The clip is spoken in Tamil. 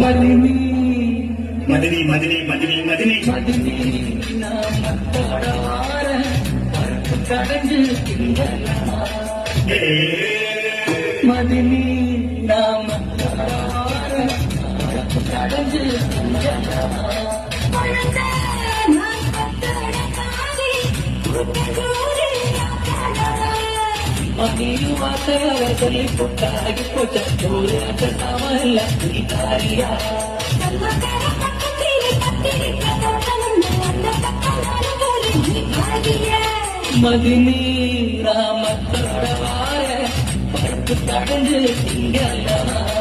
மதினி மதினி மதினி மதினி மதினி மதினி நாமத்தோட வார பருப்பு கடைஞ்சு மதினி நாமத்தோட வார பருப்பு கடைஞ்சு மதியும் வார்த்தையாக சொல்லி போட்டாகி போட்ட ஒரு அச்சட்டாமல்ல நீதாரியா மதினி ராமத்தோட வார பருப்பு கடைஞ்சு திங்கலாம்